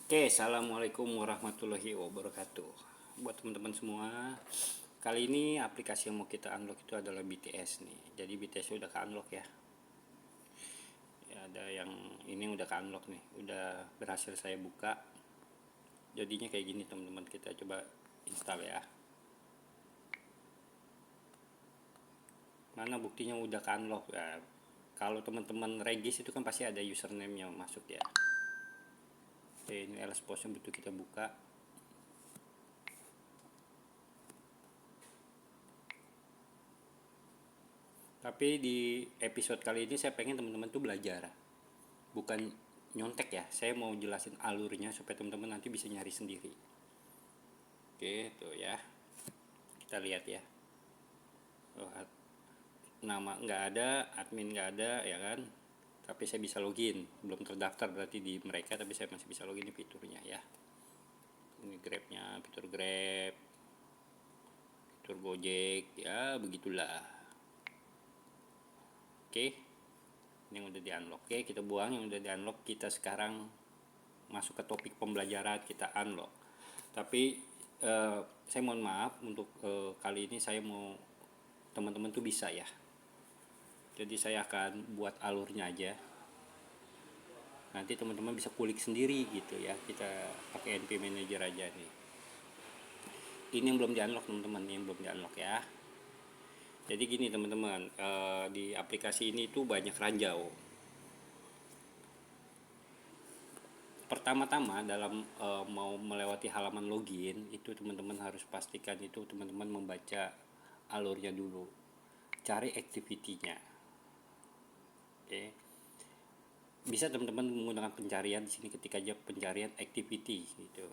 Oke, assalamualaikum warahmatullahi wabarakatuh. Buat teman-teman semua, kali ini aplikasi yang mau kita unlock itu adalah BTS nih. Jadi BTS udah ke unlock ya. Ya, ada yang ini udah ke unlock nih, udah berhasil saya buka. Jadinya kayak gini teman-teman, kita coba install ya. Mana buktinya udah ke unlock ya. Kalau teman-teman regis itu kan pasti ada username yang masuk ya. Oke, ini ls postnya butuh kita buka. Tapi di episode kali ini saya pengen teman-teman tuh belajar, bukan nyontek ya. Saya mau jelasin alurnya supaya teman-teman nanti bisa nyari sendiri. Oke, tuh ya. Kita lihat ya. Oh, nama nggak ada, admin nggak ada ya kan. Tapi saya bisa login. Belum terdaftar berarti di mereka, tapi saya masih bisa login di fiturnya ya. Ini Grabnya, fitur Grab, fitur Gojek, ya begitulah. Oke, ini yang udah di unlock. Oke, kita buang yang udah di unlock. Kita sekarang masuk ke topik pembelajaran, kita unlock. Tapi saya mohon maaf untuk kali ini saya mau teman-teman tuh bisa ya. Jadi saya akan buat alurnya aja. Nanti teman-teman bisa kulik sendiri gitu ya. Kita pakai NP Manager aja nih. Ini yang belum di-unlock teman-teman, yang belum di-unlock ya. Jadi gini teman-teman, di aplikasi ini tuh banyak ranjau. Pertama-tama dalam mau melewati halaman login itu teman-teman harus pastikan itu teman-teman membaca alurnya dulu. Cari activity-nya. Oke. Bisa teman-teman menggunakan pencarian di sini, ketik aja pencarian activity gitu.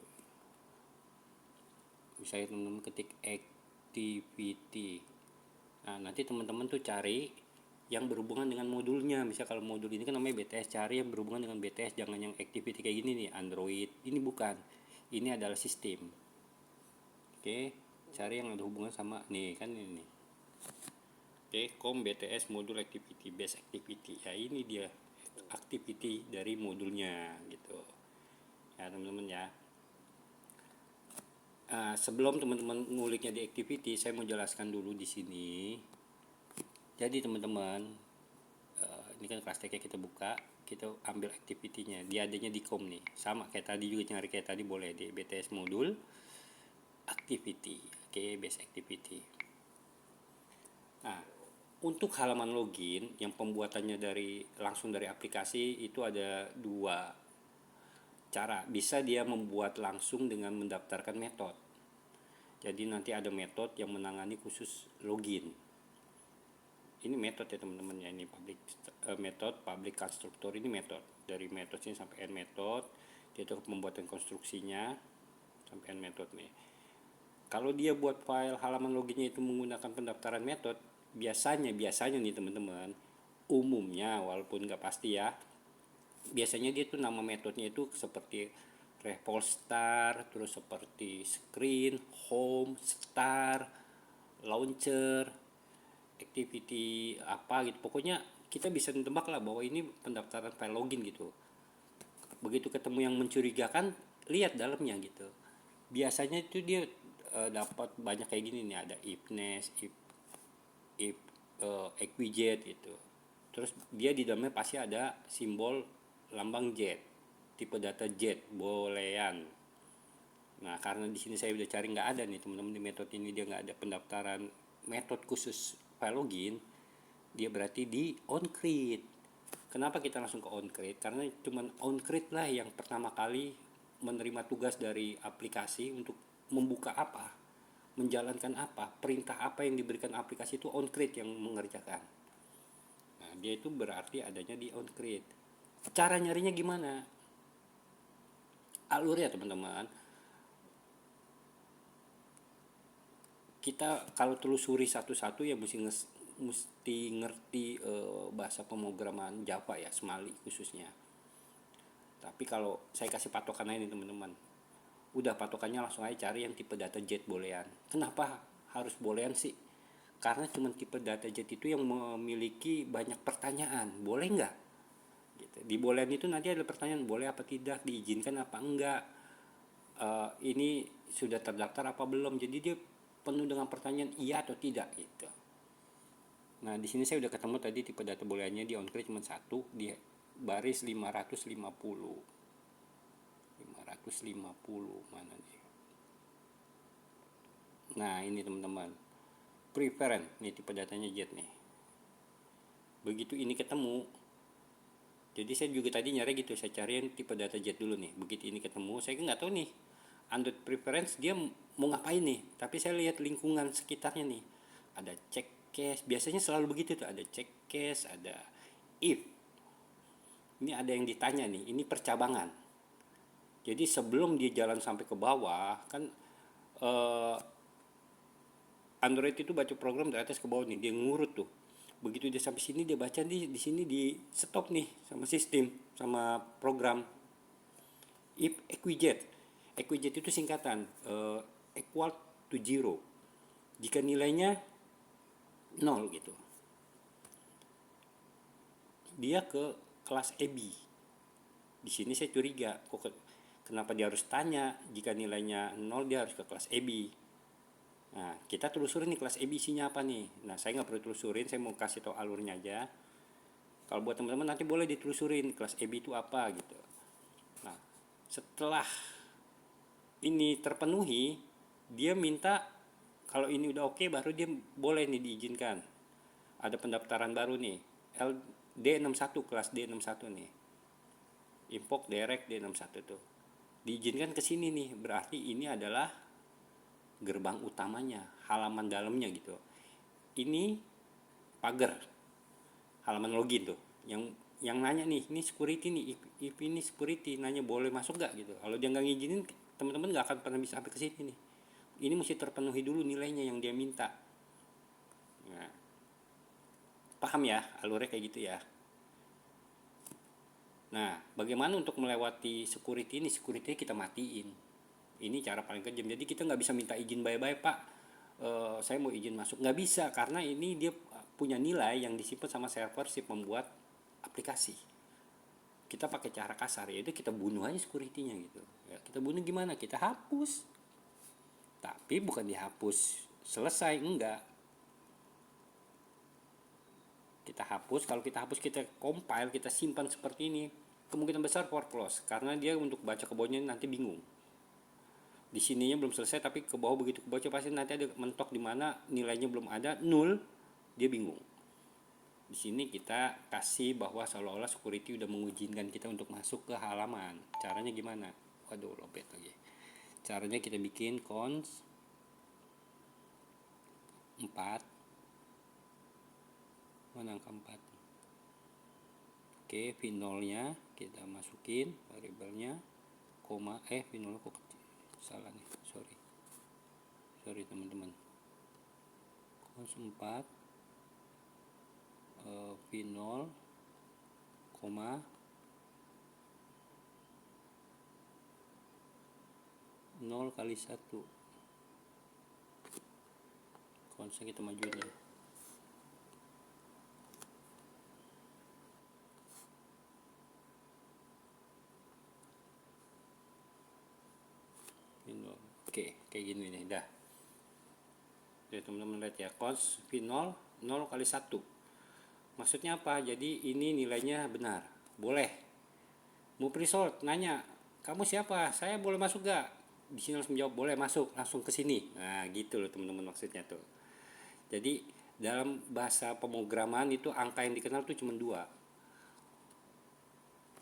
Misalnya teman-teman ketik activity. Nah, nanti teman-teman tuh cari yang berhubungan dengan modulnya. Misal kalau modul ini kan namanya BTS, cari yang berhubungan dengan BTS, jangan yang activity kayak gini nih, Android. Ini bukan. Ini adalah sistem. Oke, cari yang ada hubungan sama nih kan ini. Oke, BTS modul activity, base activity. Ya ini dia activity dari modulnya gitu. Ya teman-teman ya. Sebelum teman-teman nguliknya di activity, saya mau jelaskan dulu di sini. Jadi teman-teman, ini kan kelas TK kita buka, kita ambil activity-nya. Dia adanya di com nih. Sama kayak tadi juga, nyari kayak tadi boleh di BTS modul activity. Oke, base activity. Nah, untuk halaman login yang pembuatannya langsung dari aplikasi itu ada dua cara. Bisa dia membuat langsung dengan mendaftarkan metode. Jadi nanti ada metode yang menangani khusus login. Ini metode ya teman-teman ya, ini metode public constructor, ini metode dari metode ini sampai end metode, dia itu pembuatan konstruksinya sampai end metode nih. Kalau dia buat file halaman loginnya itu menggunakan pendaftaran metode, biasanya nih teman-teman, umumnya walaupun nggak pasti ya, biasanya dia tuh nama metodenya itu seperti Repolstar, terus seperti screen, home, start, launcher, activity apa gitu. Pokoknya kita bisa tebak lah bahwa ini pendaftaran file login gitu. Begitu ketemu yang mencurigakan, lihat dalamnya gitu. Biasanya itu dia dapat banyak kayak gini nih, ada ifness, if equijet gitu. Terus dia di dalamnya pasti ada simbol lambang jet, tipe data jet, boolean. Nah, karena di sini saya udah cari nggak ada nih teman-teman, di metode ini dia nggak ada pendaftaran metode khusus file login, dia berarti di onCreate. Kenapa kita langsung ke onCreate? Karena cuman onCreate lah yang pertama kali menerima tugas dari aplikasi untuk membuka apa, menjalankan apa, perintah apa yang diberikan aplikasi itu onCreate yang mengerjakan. Nah, dia itu berarti adanya di onCreate. Cara nyarinya gimana? Alurnya teman-teman, kita kalau telusuri satu-satu ya mesti ngerti bahasa pemrograman Java ya, Smalley khususnya. Tapi kalau saya kasih patokan aja nih teman-teman, udah patokannya langsung aja cari yang tipe data jet boolean. Kenapa harus boolean sih? Karena cuma tipe data jet itu yang memiliki banyak pertanyaan. Boleh nggak? gitu. Di boolean itu nanti ada pertanyaan boleh apa tidak, diizinkan apa enggak, ini sudah terdaftar apa belum. Jadi dia penuh dengan pertanyaan iya atau tidak gitu. Nah di sini saya udah ketemu tadi tipe data booleannya di onCreate cuma satu di baris 550 mana nih. Nah ini teman-teman, preference nih tipe datanya jet nih. Begitu ini ketemu, jadi saya juga tadi nyari gitu, saya cariin tipe data jet dulu nih. Begitu ini ketemu, saya nggak tahu nih Android preference dia mau ngapain nih. Tapi saya lihat lingkungan sekitarnya nih, ada check case, biasanya selalu begitu tuh, ada check case, ada if. Ini ada yang ditanya nih, ini percabangan. Jadi sebelum dia jalan sampai ke bawah kan, Android itu baca program dari atas ke bawah nih, dia ngurut tuh. Begitu dia sampai sini dia baca di sini di stop nih sama sistem sama program. If equijet itu singkatan, equal to zero. Jika nilainya 0 gitu, dia ke kelas AB. Di sini saya curiga, kenapa dia harus tanya jika nilainya 0 dia harus ke kelas AB. Nah, kita telusurin nih kelas AB isinya apa nih. Nah, saya nggak perlu telusurin, saya mau kasih tahu alurnya aja. Kalau buat teman-teman nanti boleh ditelusurin kelas AB itu apa gitu. Nah, setelah ini terpenuhi, dia minta kalau ini udah oke, baru dia boleh nih diizinkan. Ada pendaftaran baru nih, D61, kelas D61 nih. Import direct D61 tuh. Diizinkan ke sini nih, berarti ini adalah gerbang utamanya, halaman dalamnya gitu. Ini pagar, halaman login tuh. Yang nanya nih, ini security nih, if ini security, nanya boleh masuk gak gitu. Kalau dia nggak ngizinin, teman-teman nggak akan pernah bisa sampai ke sini nih. Ini mesti terpenuhi dulu nilainya yang dia minta. Nah, paham ya alurnya kayak gitu ya. Nah, bagaimana untuk melewati security ini? Security kita matiin. Ini cara paling kejam. Jadi kita nggak bisa minta izin bye-bye pak, saya mau izin masuk. Nggak bisa, karena ini dia punya nilai yang disimpan sama server si pembuat aplikasi. Kita pakai cara kasar, yaitu kita bunuh aja security-nya gitu. Ya, kita bunuh gimana? Kita hapus. Tapi bukan dihapus selesai, enggak. Kita hapus, kalau kita hapus kita compile, kita simpan seperti ini, kemungkinan besar foreclose, karena dia untuk baca ke bawahnya nanti bingung. Di sininya belum selesai, tapi ke bawah begitu ke bawah pasti nanti ada mentok di mana nilainya belum ada, 0, dia bingung. Di sini kita kasih bahwa seolah-olah security udah mengizinkan kita untuk masuk ke halaman. Caranya gimana? Waduh, lobet lagi. Caranya kita bikin cons 4. Mana angka 4? Oke, v0-nya kita masukin variabelnya, koma, v0 kok kecil. Salah nih, sorry teman-teman. Cons 4 v0, koma 0 kali 1. Consnya kita majuin ya. Oke, kayak gini nih, dah. Jadi teman-teman lihat ya, cons v0 0 kali 1. Maksudnya apa? Jadi ini nilainya benar. Boleh. Mau result nanya, "Kamu siapa? Saya boleh masuk gak?" Di sini langsung jawab, "Boleh masuk, langsung ke sini." Nah, gitu loh teman-teman maksudnya tuh. Jadi dalam bahasa pemrograman itu angka yang dikenal tuh cuma 2.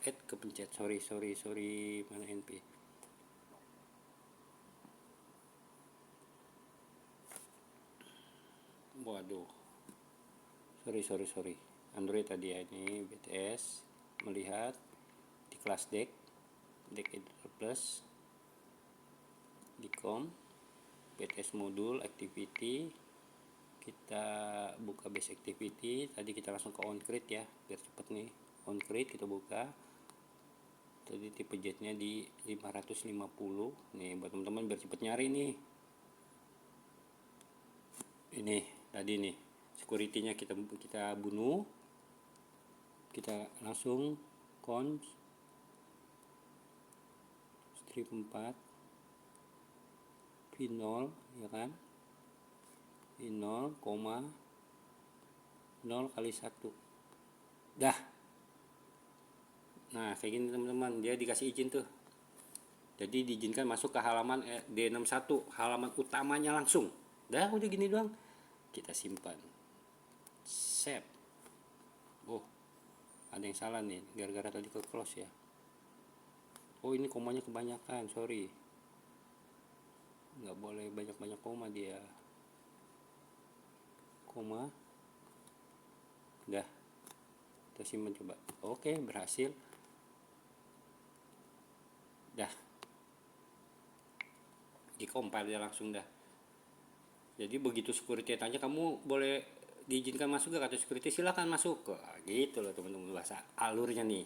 Kepencet. Sorry. Mana NP? Waduh. Sorry. Android tadi ya, ini BTS melihat di kelas deck editor plus di com BTS modul activity, kita buka base activity. Tadi kita langsung ke onCreate ya biar cepet nih. onCreate kita buka, tadi tipe jetnya di 550 nih buat teman-teman biar cepet nyari nih. Ini tadi nih security-nya kita bunuh, kita langsung cons strip 4 V0 ya kan, V0, 0 kali 1 dah. Nah kayak gini teman-teman, dia dikasih izin tuh, jadi diizinkan masuk ke halaman D61, halaman utamanya langsung. Dah udah gini doang, kita simpan, save. Oh ada yang salah nih, gara-gara tadi ke close ya. Oh ini komanya kebanyakan, sorry, nggak boleh banyak-banyak koma dia, koma. Dah kita simpan coba. Oke berhasil. Dah di compile dia langsung dah. Jadi begitu security tanya kamu boleh diizinkan masuk gak, kata security silahkan masuk kok, gitu loh teman-teman bahasa alurnya nih.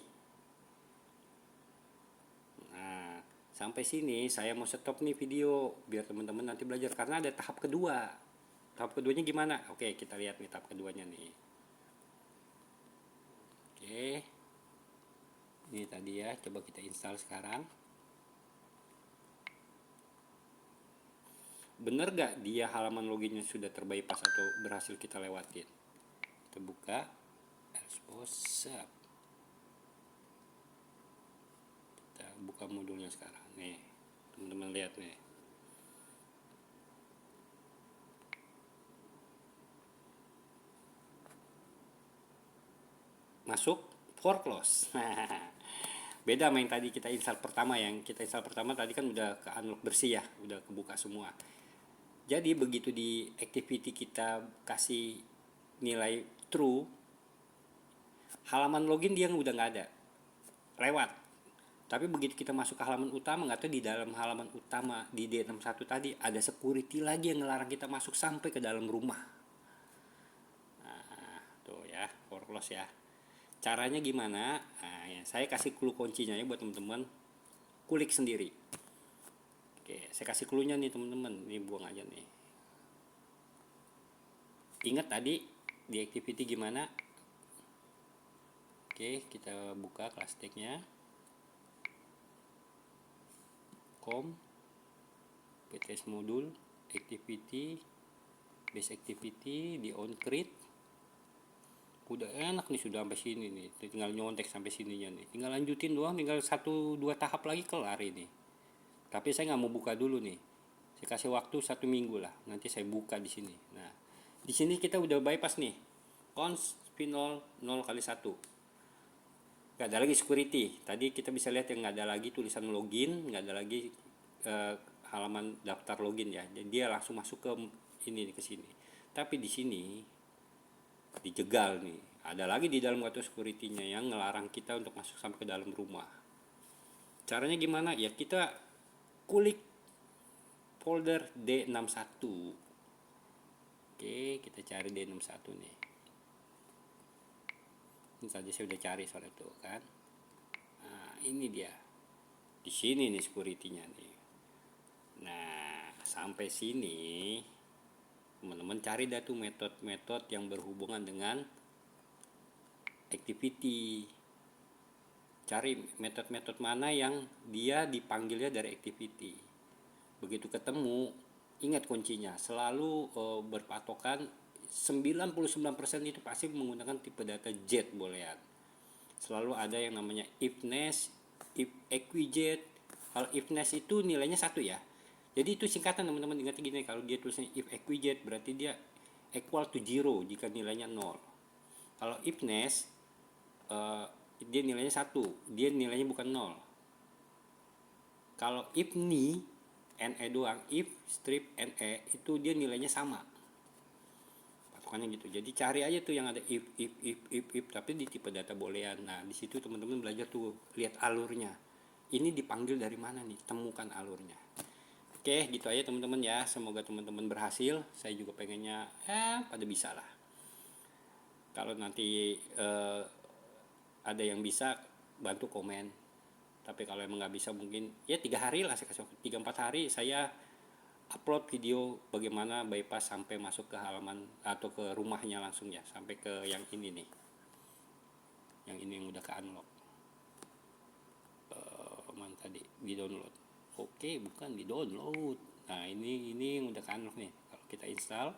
Nah sampai sini saya mau stop nih video biar teman-teman nanti belajar, karena ada tahap kedua. Tahap keduanya gimana? Oke kita lihat nih tahap keduanya nih. Oke ini tadi ya, coba kita install sekarang. Bener gak dia halaman loginnya sudah terbypass atau berhasil kita lewatin? Kita buka expose, kita buka modulnya sekarang nih teman-teman, lihat nih. Masuk for close. Beda sama yang tadi kita install pertama. Yang kita install pertama tadi kan udah ke unlock bersih ya, udah kebuka semua. Jadi begitu di activity kita kasih nilai true, halaman login dia udah nggak ada, lewat. Tapi begitu kita masuk ke halaman utama, nggak tahu di dalam halaman utama di D61 tadi ada security lagi yang ngelarang kita masuk sampai ke dalam rumah. Nah tuh ya, for close ya. Caranya gimana? Nah, ya, saya kasih clue kuncinya ya buat teman-teman, kulik sendiri. Oke, saya kasih clue-nya nih teman-teman. Ini buang aja nih. Ingat tadi di activity gimana? Oke, kita buka class tag-nya. PTS modul, activity, base activity, di on create. Udah enak nih, sudah sampai sini nih. Tinggal nyontek sampai sininya nih. Tinggal lanjutin doang, tinggal 1-2 tahap lagi kelar ini. Tapi saya nggak mau buka dulu nih. Saya kasih waktu 1 minggu lah. Nanti saya buka di sini. Nah, di sini kita udah bypass nih. Cons V0 0 kali 1. Gak ada lagi security. Tadi kita bisa lihat yang nggak ada lagi tulisan login, nggak ada lagi halaman daftar login ya. Jadi dia langsung masuk ke ini, ke sini. Tapi di sini dijegal nih. Ada lagi di dalam kartu security-nya yang ngelarang kita untuk masuk sampai ke dalam rumah. Caranya gimana? Ya kita kulik folder D61. Oke, kita cari D61 nih. Ini tadi saya udah cari soal itu kan. Nah, ini dia. Di sini nih security-nya nih. Nah, sampai sini teman-teman cari dah tuh metode-metode yang berhubungan dengan activity. Cari metode-metode mana yang dia dipanggilnya dari activity. Begitu ketemu, ingat kuncinya, selalu berpatokan 99% itu pasti menggunakan tipe data jet boolean. Selalu ada yang namanya ifness, if equijet. Kalau ifness itu nilainya 1 ya. Jadi itu singkatan teman-teman, ingat gini, kalau dia tulisnya if equijet berarti dia equal to 0 jika nilainya 0. Kalau ifness dia nilainya 1, dia nilainya bukan 0. Kalau if ni NE doang, if strip NE itu dia nilainya sama. Patokannya gitu. Jadi cari aja tuh yang ada if tapi di tipe data boolean. Nah, di situ teman-teman belajar tuh, lihat alurnya. Ini dipanggil dari mana nih? Temukan alurnya. Oke, gitu aja teman-teman ya. Semoga teman-teman berhasil. Saya juga pengennya pada bisa lah. Kalau nanti ada yang bisa, bantu komen. Tapi kalau emang nggak bisa, mungkin ya 3 hari lah, saya kasih 3-4 hari saya upload video bagaimana bypass sampai masuk ke halaman atau ke rumahnya langsung ya, sampai ke yang ini nih, yang ini yang udah ke unlock. di download. Oke, bukan di download. Nah, ini yang udah ke unlock nih. Kalau kita install,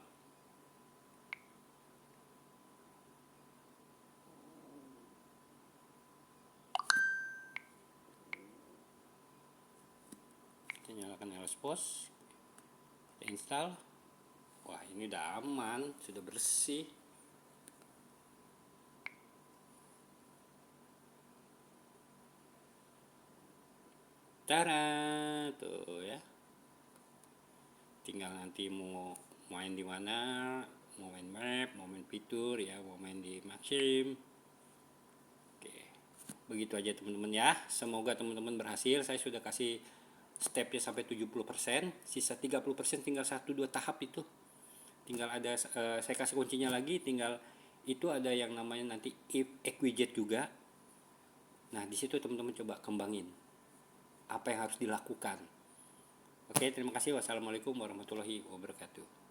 kita nyalakan LSPOS, kita install. Wah, ini udah aman, sudah bersih. Tara, tuh ya. Tinggal nanti mau main di mana, mau main map, mau main fitur ya, mau main di Maxim. Oke. Begitu aja teman-teman ya. Semoga teman-teman berhasil. Saya sudah kasih stepnya sampai 70%, sisa 30% tinggal 1-2 tahap itu. Tinggal ada saya kasih kuncinya lagi, tinggal itu ada yang namanya nanti if widget juga. Nah, di situ teman-teman coba kembangin apa yang harus dilakukan. Oke, terima kasih. Wassalamualaikum warahmatullahi wabarakatuh.